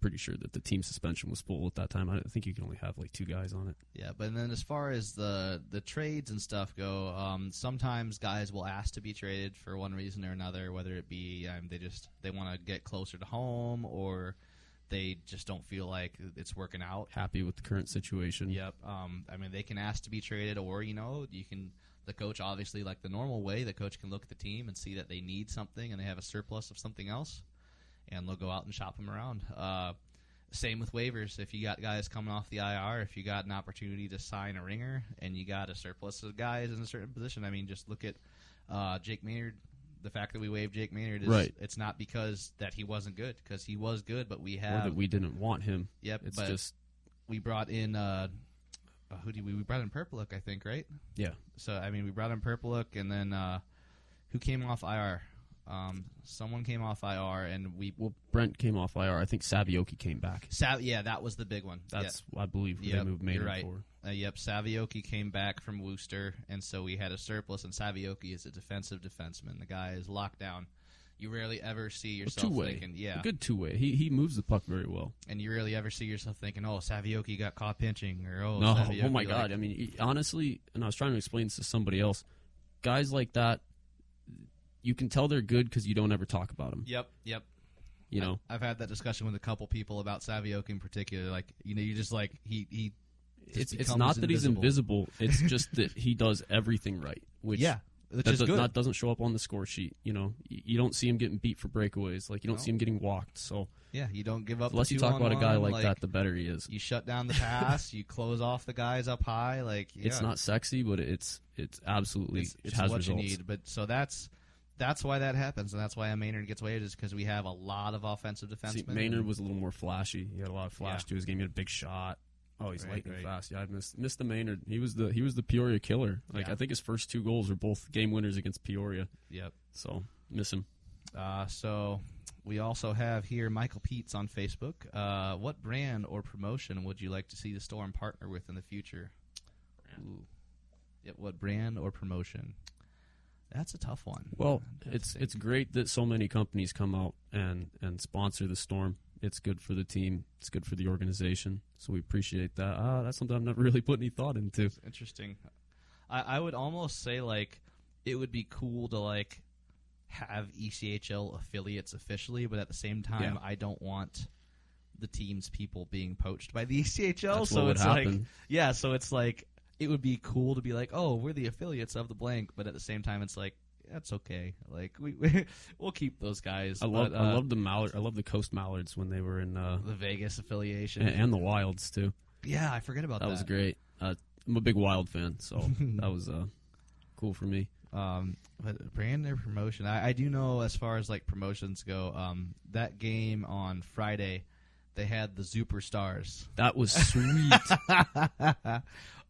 pretty sure that the team suspension was full at that time. I think you can only have 2 guys on it. Yeah, but then as far as the trades and stuff go, sometimes guys will ask to be traded for one reason or another, whether it be they want to get closer to home, or they just don't feel like it's working out. Happy with the current situation. Yep. They can ask to be traded, or you can. The coach, obviously, the normal way, the coach can look at the team and see that they need something and they have a surplus of something else, and they'll go out and shop them around. Same with waivers. If you got guys coming off the IR, if you got an opportunity to sign a ringer and you got a surplus of guys in a certain position, just look at Jake Maynard. The fact that we waived Jake Maynard, it's not because that he wasn't good, because he was good, but we have... Or that we didn't want him. Yep, it's but just... We brought in... we brought in Perpeluk, I think, right? Yeah. So, we brought in Perpeluk, and then who came off IR? Someone came off IR, and Brent came off IR. I think Savioki came back. That was the big one. That's I believe who they moved Maynard for. Savioki came back from Worcester, and so we had a surplus. And Savioki is a defensive defenseman. The guy is locked down. You rarely ever see yourself thinking, a good two-way. He moves the puck very well, and you rarely ever see yourself thinking, "Oh, Savioki got caught pinching," or "Oh, no, Savioki, oh my God." Honestly, and I was trying to explain this to somebody else. Guys like that, you can tell they're good because you don't ever talk about them. Yep. I've had that discussion with a couple people about Savioki in particular. You just he. It's not that he's invisible. It's just that he does everything right. Which is good. That doesn't show up on the score sheet. You don't see him getting beat for breakaways. You don't see him getting walked. So you don't give up. Unless you talk about a guy like that, the better he is. You shut down the pass. You close off the guys up high. It's not sexy, but it's absolutely it's has what results. You need. But so that's why that happens, and that's why Maynard gets waived, is because we have a lot of offensive defensemen. Maynard was a little more flashy. He had a lot of flash to his game. He had a big shot. Oh, he's lightning fast. Yeah, I missed the Maynard. He was the Peoria killer. I think his first 2 goals were both game winners against Peoria. Yep. So miss him. So we also have here Michael Peets on Facebook. What brand or promotion would you like to see the Storm partner with in the future? Ooh. Yep, what brand or promotion? That's a tough one. Well, it's great that so many companies come out and sponsor the Storm. It's good for the team. It's good for the organization. So we appreciate that. That's something I've never really put any thought into. That's interesting. I would almost say it would be cool to have ECHL affiliates officially, but at the same time, I don't want the team's people being poached by the ECHL. That's so what would it's happen. So it's it would be cool to be oh, we're the affiliates of the blank, but at the same time, it's that's okay. We'll keep those guys. I love the Mallard. I love the Coast Mallards when they were in the Vegas affiliation and the Wilds too. Yeah, I forget about that. That was great. I'm a big Wild fan, so that was cool for me. But brand new promotion. I do know as far as like promotions go. That game on Friday, they had the Superstars. That was sweet.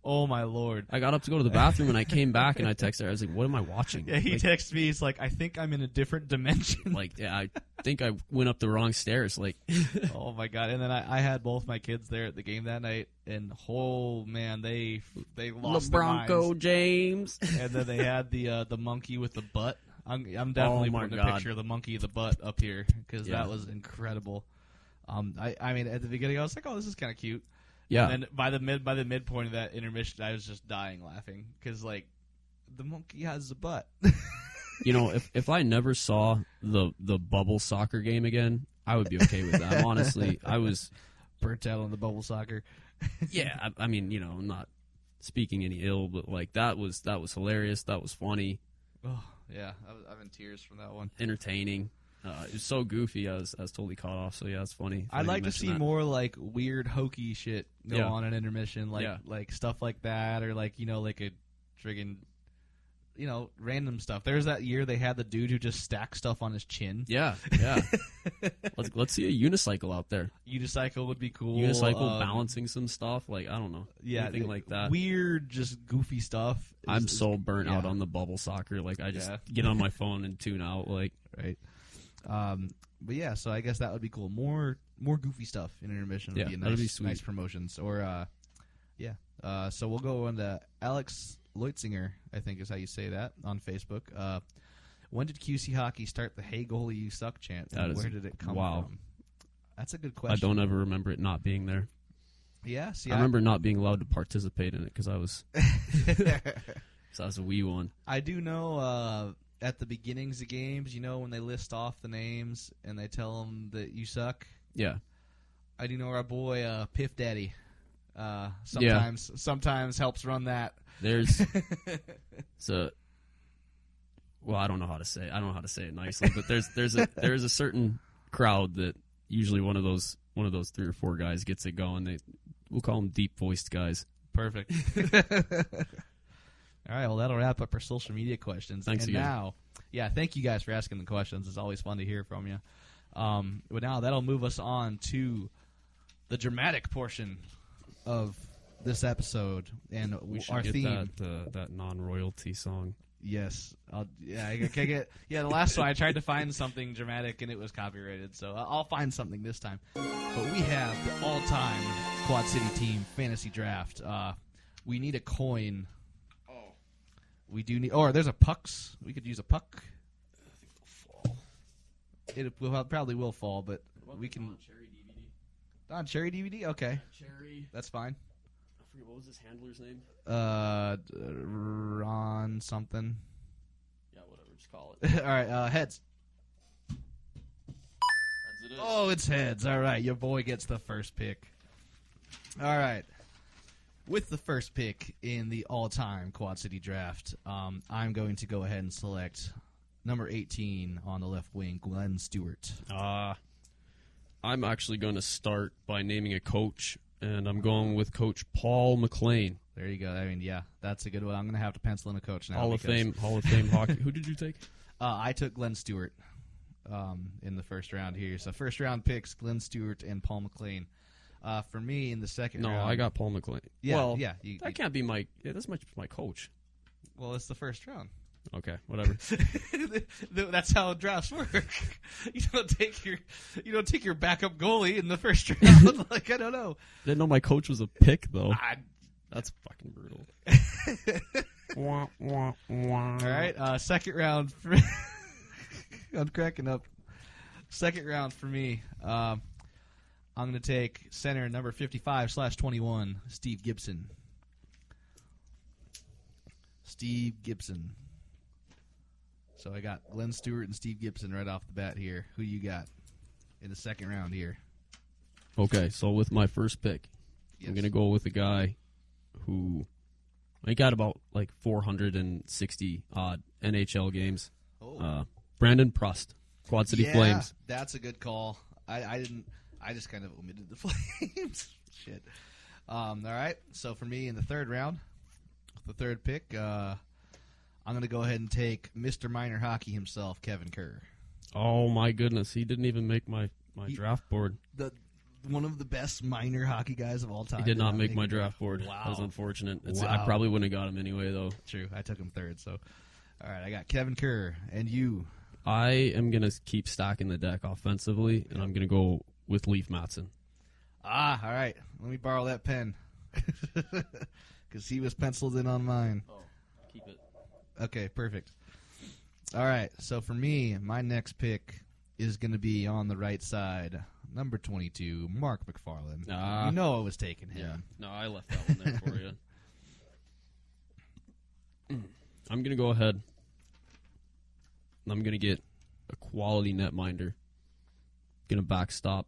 Oh my lord! I got up to go to the bathroom and I came back and I texted her. I was like, "What am I watching?" Yeah, he like, texted me. He's like, "I think I'm in a different dimension." Like, yeah, I think I went up the wrong stairs. Like, oh my god! And then I had both my kids there at the game that night, and oh man, they lost their minds. LeBronco James. And then they had the monkey with the butt. I'm definitely putting a picture of the monkey with the butt up here because that was incredible. I mean, at the beginning, I was like, "Oh, this is kind of cute." Yeah. And then by the midpoint of that intermission, I was just dying laughing because like the monkey has a butt. You know, if I never saw the bubble soccer game again, I would be okay with that. Honestly, I was burnt out on the bubble soccer. Yeah, I mean, you know, I'm not speaking any ill, but like that was hilarious. That was funny. Oh yeah, I'm in tears from that one. Entertaining. It was so goofy. I was totally caught off. So yeah, it's funny. I'd like to see more like weird hokey shit go on in intermission, like stuff like that, or like like a friggin' random stuff. There's that year they had the dude who just stacked stuff on his chin. Yeah. Let's see a unicycle out there. Unicycle would be cool. Unicycle balancing some stuff. Like I don't know. Yeah, anything like that. Weird, just goofy stuff. I'm so burnt out on the bubble soccer. Like I just get on my phone and tune out. Like right. But yeah, so I guess that would be cool. More goofy stuff in intermission would be nice promotions. Or so we'll go on to Alex Leutzinger, I think is how you say that, on Facebook. When did QC Hockey start the "Hey goalie, you suck" chant? And where did it come from? That's a good question. I don't ever remember it not being there. Yeah, see, I remember not being allowed to participate in it because I was a wee one. I do know at the beginnings of games, when they list off the names and they tell them that you suck. Yeah. I do know our boy Piff Daddy sometimes helps run that. There's well, I don't know how to say it. I don't know how to say it nicely, but there's a certain crowd that usually one of those 3 or 4 guys gets it going. We'll call them deep voiced guys. Perfect. All right, well, that'll wrap up our social media questions. Thanks again. Now, thank you guys for asking the questions. It's always fun to hear from you. But now that'll move us on to the dramatic portion of this episode and we should our get theme. that non-royalty song. Yes. The last one I tried to find something dramatic and it was copyrighted, so I'll find something this time. But we have the all-time Quad City Team Fantasy Draft. We need a coin. We do need... there's a pucks. We could use a puck. I think they'll fall. It probably will fall, but we can... Cherry DVD. On Cherry DVD? Okay. Cherry. That's fine. I forget, what was his handler's name? Ron something. Yeah, whatever. Just call it. All right, heads. Heads it is. Oh, it's heads. All right, your boy gets the first pick. All right. With the first pick in the all-time Quad City Draft, I'm going to go ahead and select number 18 on the left wing, Glenn Stewart. I'm actually going to start by naming a coach, and I'm going with Coach Paul McLean. There you go. I mean, that's a good one. I'm going to have to pencil in a coach now. Hall of Fame hockey. Who did you take? I took Glenn Stewart in the first round here. So first round picks, Glenn Stewart and Paul McLean. For me, in the second round... No, I got Paul McLean. Yeah, well, that can't be my... Yeah, that's my coach. Well, it's the first round. Okay, whatever. That's how drafts work. You don't take your backup goalie in the first round. Like, I don't know. Didn't know my coach was a pick, though. That's fucking brutal. Wah, wah, wah. All right, second round. I'm cracking up. Second round for me. I'm going to take center number 55/21, Steve Gibson. Steve Gibson. So I got Glenn Stewart and Steve Gibson right off the bat here. Who you got in the second round here? Okay, so with my first pick, I'm going to go with a guy who he got about like 460 odd NHL games. Brandon Prust, Quad City Flames. That's a good call. I just kind of omitted the Flames. Shit. All right. So for me in the third round, the third pick, I'm I'm going to go ahead and take Mr. Minor Hockey himself, Kevin Kerr. Oh, my goodness. He didn't even make my draft board. One of the best minor hockey guys of all time. He did not make my draft board. Wow. That was unfortunate. Wow. I probably wouldn't have got him anyway, though. True. I took him third. So, all right, I got Kevin Kerr. And you? I am going to keep stacking the deck offensively, and I'm going to go with Leif Matson. All right. Let me borrow that pen. Because he was penciled in on mine. Oh, keep it. Okay, perfect. All right, so for me, my next pick is going to be on the right side. Number 22, Mark McFarland. You know I was taking him. Yeah. No, I left that one there for you. I'm going to go ahead. I'm going to get a quality netminder. Going to backstop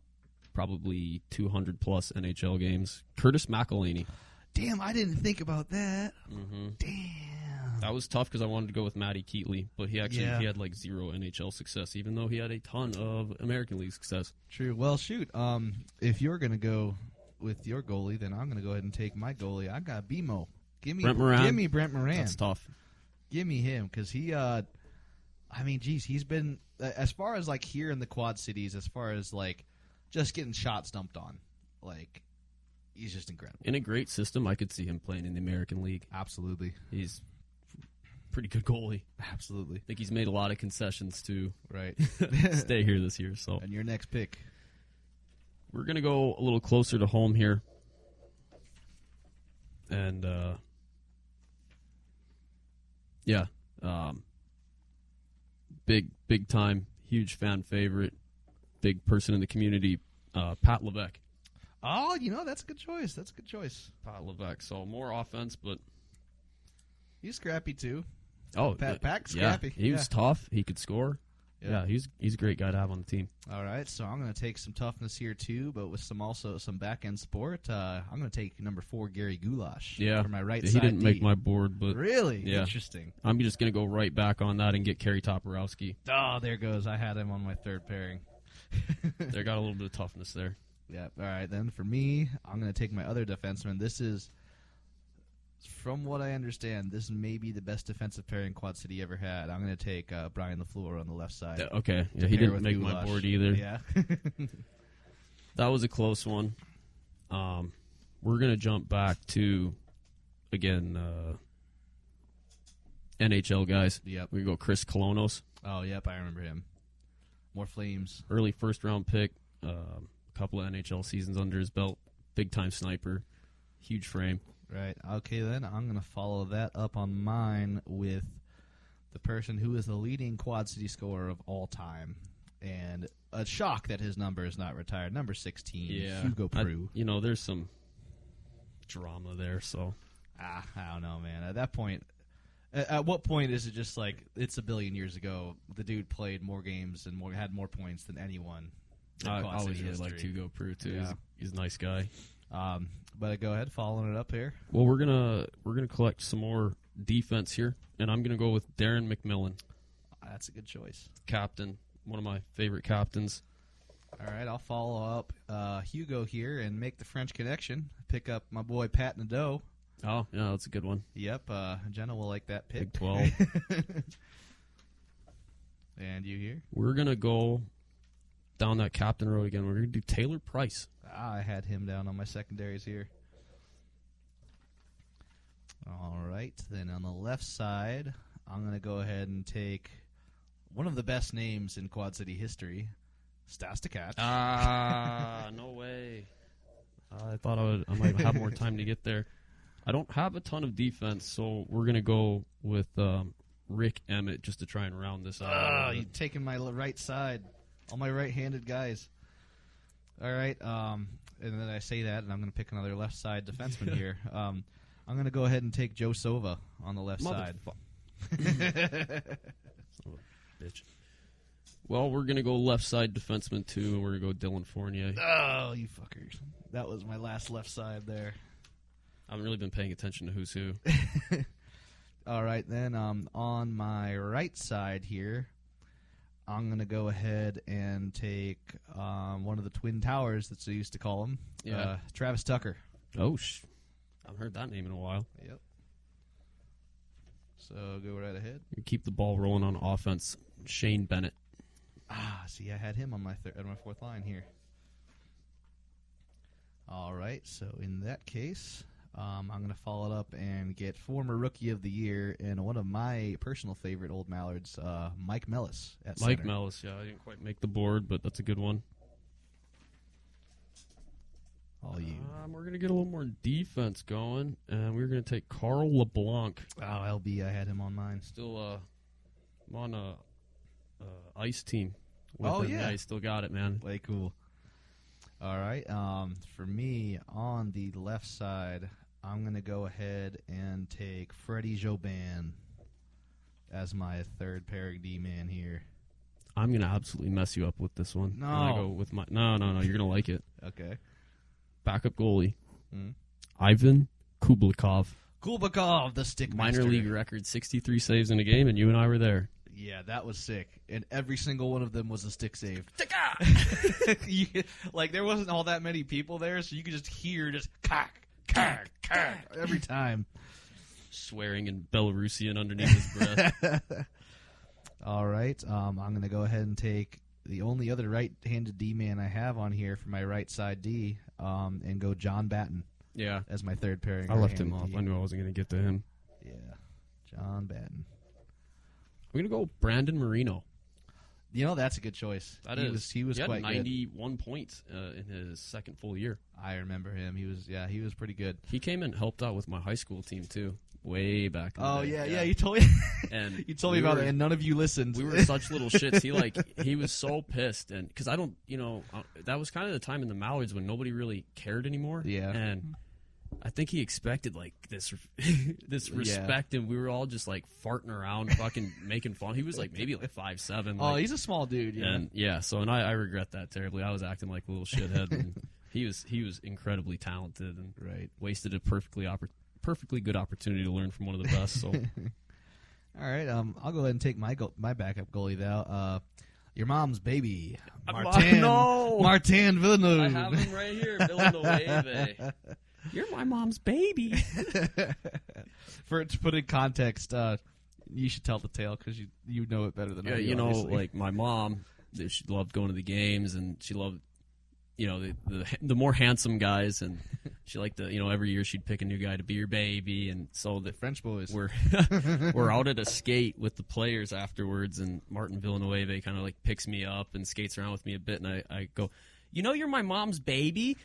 probably 200-plus NHL games. Curtis McElhaney. Damn, I didn't think about that. Mm-hmm. Damn. That was tough because I wanted to go with Matty Keatley, but he had like 0 NHL success, even though he had a ton of American League success. True. Well, shoot. If you're going to go with your goalie, then I'm going to go ahead and take my goalie. I got BMO. Give me Brent Moran. That's tough. Give me him because he, he's been, as far as like here in the Quad Cities, as far as like just getting shots dumped on, like he's just incredible. In a great system, I could see him playing in the American League. Absolutely. He's pretty good goalie. Absolutely. I think he's made a lot of concessions to right. stay here this year. So, and your next pick? We're going to go a little closer to home here. And, big time, huge fan favorite, big person in the community, Pat Levesque. Oh, that's a good choice. Pat Levesque. So more offense, but he's scrappy too. Oh, Pat's scrappy. He was tough. He could score. Yeah, he's a great guy to have on the team. All right, so I'm going to take some toughness here too, but with some back end support. I'm going to take number 4, Gary Goulash. For my right side. He didn't make my board, but really interesting. I'm just going to go right back on that and get Kerry Toporowski. Oh, there goes. I had him on my third pairing. They got a little bit of toughness there. Yeah. All right, then for me, I'm going to take my other defenseman. This is, from what I understand, this may be the best defensive pairing Quad City ever had. I'm going to take Brian LaFleur on the left side. Okay. Yeah, he didn't make my board either. Yeah. That was a close one. We're going to jump back to, again, NHL guys. Yep. We go Chris Kolonos. Oh, yep, I remember him. More Flames. Early first-round pick. A couple of NHL seasons under his belt. Big-time sniper. Huge frame. Right. Okay, then I'm going to follow that up on mine with the person who is the leading Quad City scorer of all time. And a shock that his number is not retired. Number 16, Hugo Prue. There's some drama there, so. I don't know, man. At that point, at what point is it just like, it's a billion years ago, the dude played more games and had more points than anyone in I Quad always City really liked Hugo Prue, too. Yeah. He's a nice guy. But go ahead, following it up here. Well, we're gonna collect some more defense here, and I'm gonna go with Darren McMillan. That's a good choice. Captain, one of my favorite captains. All right, I'll follow up Hugo here and make the French connection. Pick up my boy Pat Nadeau. Oh, yeah, that's a good one. Yep, Jenna will like that pick. Big 12. And you here? We're gonna go down that captain road again. We're gonna do Taylor Price. I had him down on my secondaries here. All right, then on the left side, I'm going to go ahead and take one of the best names in Quad City history, Stas Tkach. No way. I thought I might have more time to get there. I don't have a ton of defense, so we're going to go with Rick Emmett just to try and round this out. You're taking my right side, all my right-handed guys. All right, and then I say that, and I'm going to pick another left side defenseman here. I'm going to go ahead and take Joe Sova on the left side. Bitch. Well, we're going to go left side defenseman, too, and we're going to go Dylan Fournier. Oh, you fuckers. That was my last left side there. I haven't really been paying attention to who's who. All right, then on my right side here, I'm going to go ahead and take one of the Twin Towers, that's what I used to call him, Travis Tucker. Oh, I haven't heard that name in a while. Yep. So go right ahead. You keep the ball rolling on offense. Shane Bennett. See, I had him on my fourth line here. All right, so in that case, I'm going to follow it up and get former Rookie of the Year and one of my personal favorite old Mallards, Mike Mellis at center. Mike Mellis, yeah. I didn't quite make the board, but that's a good one. All you. We're going to get a little more defense going, and we're going to take Carl LeBlanc. Oh, LB, I had him on mine. Still I'm on a ice team. With Oh, him. yeah. He still got it, man. Way cool. All right. For me, on the left side, I'm going to go ahead and take Freddie Jobin as my third pairing D-man here. I'm going to absolutely mess you up with this one. No. I'm gonna go with my No, you're going to like it. Okay. Backup goalie. Mm-hmm. Ivan Kublikov. Kublikov, the stick Minor master. league record, 63 saves in a game, and you and I were there. Yeah, that was sick. And every single one of them was a stick save. Like, there wasn't all that many people there, so you could just hear just cock, every time. Swearing in Belarusian underneath his breath. All right. I'm going to go ahead and take the only other right-handed D-man I have on here for my right side D and go John Batten. Yeah. As my third pairing. I left him off. D. I knew I wasn't going to get to him. Yeah. John Batten. I'm going to go Brandon Marino. You know, that's a good choice. He was had quite 91 points in his second full year. I remember him. He was pretty good. He came and helped out with my high school team, too, way back in the day. Yeah, you told me. And you told me about it, and none of you listened. We were such little shits. He was so pissed, and because I don't, that was kind of the time in the Mallards when nobody really cared anymore. Yeah, and I think he expected like this respect, and we were all just like farting around, fucking making fun. He was like maybe like 5'7". Oh, he's a small dude. Yeah, and I regret that terribly. I was acting like a little shithead. And he was incredibly talented and wasted a perfectly good opportunity to learn from one of the best. So. All right, I'll go ahead and take my backup goalie now. Your mom's baby, Martin Villeneuve. I have him right here, Villeneuve. You're my mom's baby. To put in context, you should tell the tale because you know it better than I do. Obviously. Like my mom, she loved going to the games, and she loved, the more handsome guys, and she liked to, every year she'd pick a new guy to be her baby, and so the French boys. We're out at a skate with the players afterwards, and Martin Villeneuve kind of like picks me up and skates around with me a bit, and I go, you're my mom's baby,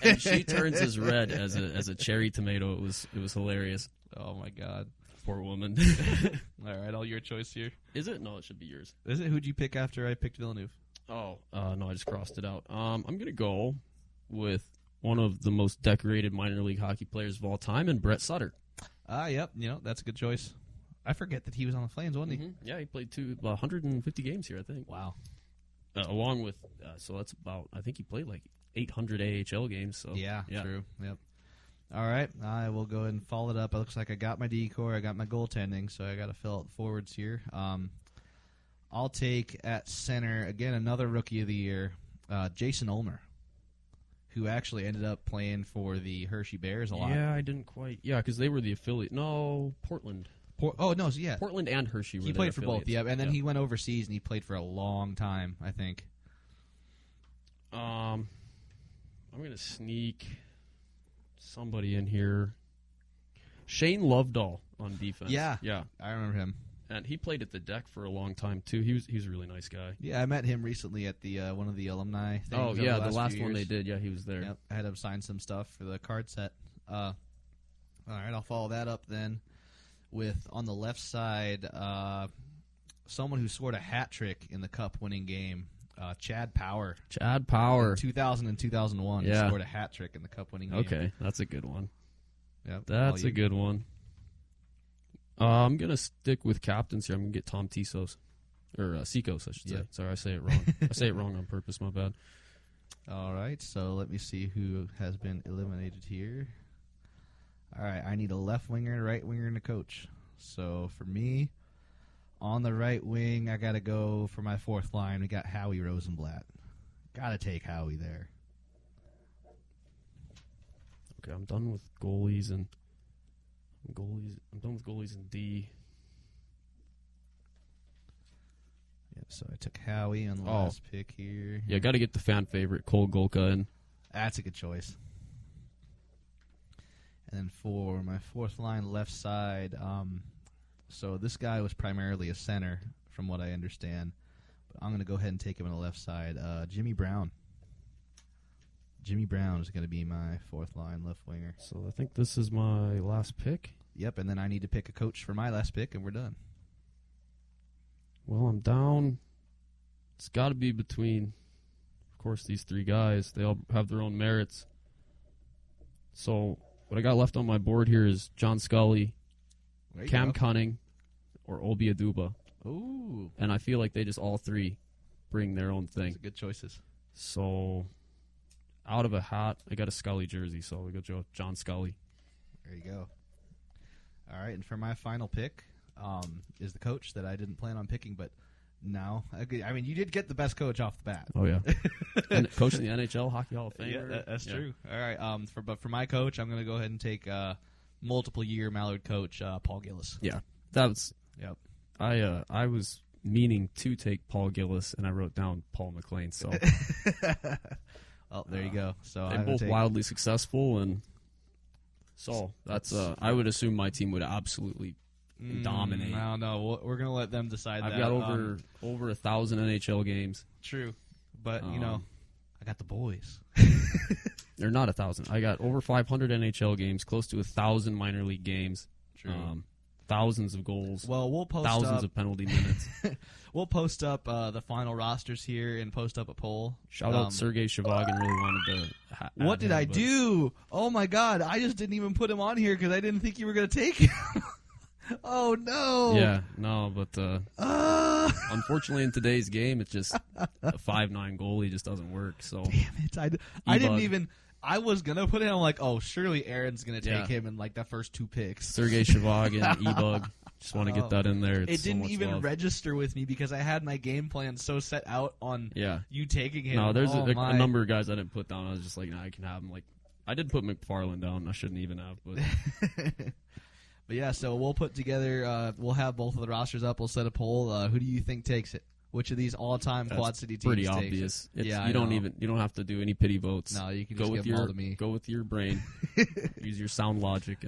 and she turns as red as a cherry tomato. It was hilarious. Oh my god, poor woman. All right, all your choice here. Is it? No, it should be yours. Is it? Who'd you pick after I picked Villeneuve? Oh, no, I just crossed it out. I'm gonna go with one of the most decorated minor league hockey players of all time, and Brett Sutter. Yep, that's a good choice. I forget that he was on the Flames, wasn't he? Yeah, he played 150 games here, I think. Wow. Along with, so that's about, I think he played like 800 AHL games. So yeah, true. Yep. All right, I will go ahead and follow it up. It looks like I got my decor, I got my goaltending, so I got to fill out the forwards here. I'll take at center, again, another Rookie of the Year, Jason Ulmer, who actually ended up playing for the Hershey Bears a lot. Yeah, I didn't quite. Yeah, because they were the affiliate. No, Portland. Portland and Hershey were He played for both, affiliates. and then he went overseas, and he played for a long time, I think. I'm going to sneak somebody in here. Shane Lovedahl on defense. Yeah, yeah, I remember him. And he played at the deck for a long time, too. He was a really nice guy. Yeah, I met him recently at the one of the alumni things. Oh, yeah, the last one they did. Yeah, he was there. Yep, I had him sign some stuff for the card set. All right, I'll follow that up then with, on the left side, someone who scored a hat trick in the Cup-winning game, Chad Power. Chad Power. In 2000 and 2001, he scored a hat trick in the Cup-winning game. Okay, that's a good one. Yep, that's a good one. I'm going to stick with captains here. I'm going to get Tom Tisos. Or Seikos, I should say. Sorry, I say it wrong. I say it wrong on purpose, my bad. All right, so let me see who has been eliminated here. All right, I need a left winger, right winger, and a coach. So for me, on the right wing, I got to go for my fourth line. We got Howie Rosenblatt. Got to take Howie there. Okay, I'm done with goalies and I'm done with goalies and D. So I took Howie on the last pick here. Yeah, got to get the fan favorite, Cole Golka in. That's a good choice. And then for my fourth line left side, so this guy was primarily a center, from what I understand. But I'm going to go ahead and take him on the left side. Jimmy Brown. Jimmy Brown is going to be my fourth line left winger. So I think this is my last pick. Yep, and then I need to pick a coach for my last pick, and we're done. Well, I'm down. It's got to be between, of course, these three guys. They all have their own merits. So what I got left on my board here is John Scully, Cam Cunning, or Obi Aduba. Ooh. And I feel like they just all three bring their own thing. Those are good choices. So out of a hat, I got a Scully jersey, so we go John Scully. There you go. All right, and for my final pick is the coach that I didn't plan on picking, but now, I mean, you did get the best coach off the bat. Oh, yeah. And coach in the NHL Hockey Hall of Fame. Yeah, that's true. All right, but for my coach, I'm going to go ahead and take multiple-year Mallard coach Paul Gillis. Yeah, that's. Yep. I was meaning to take Paul Gillis, and I wrote down Paul McLean. So, well, there you go. So they're both wildly successul, and so that's. I would assume my team would absolutely dominate. No, we're gonna let them decide. I've got over 1,000 NHL games. True, but I got the boys. They're not 1,000. I got over 500 NHL games, close to 1,000 minor league games. True. Thousands of goals. Well, we'll post thousands of penalty minutes. We'll post up the final rosters here and post up a poll. Shout out Sergei Shavagin. Really wanted to. What did I do? Oh my God! I just didn't even put him on here because I didn't think you were going to take him. Oh no! Yeah, no, but unfortunately, in today's game, it's just a 5'9" goalie just doesn't work. So damn it! I didn't even. I was gonna put him. I'm like, oh, surely Aaron's gonna take him in like the first two picks. Sergei Shavagin, E-Bug. Just want to get that in there. It didn't even register with me because I had my game plan so set out on you taking him. No, there's a number of guys I didn't put down. I was just like, nah, I can have him. Like, I did put McFarland down. I shouldn't even have, but. But yeah, so we'll put together. We'll have both of the rosters up. We'll set a poll. Who do you think takes it? Which of these all-time Quad City teams pretty takes obvious. it? Yeah, you don't have to do any pity votes. No, you can just give them all to me. Go with your brain. Use your sound logic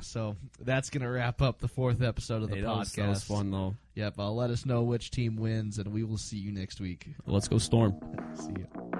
so that's gonna wrap up the fourth episode of the podcast. That was fun though. Yep. Let us know which team wins, and we will see you next week. Let's go Storm. See you.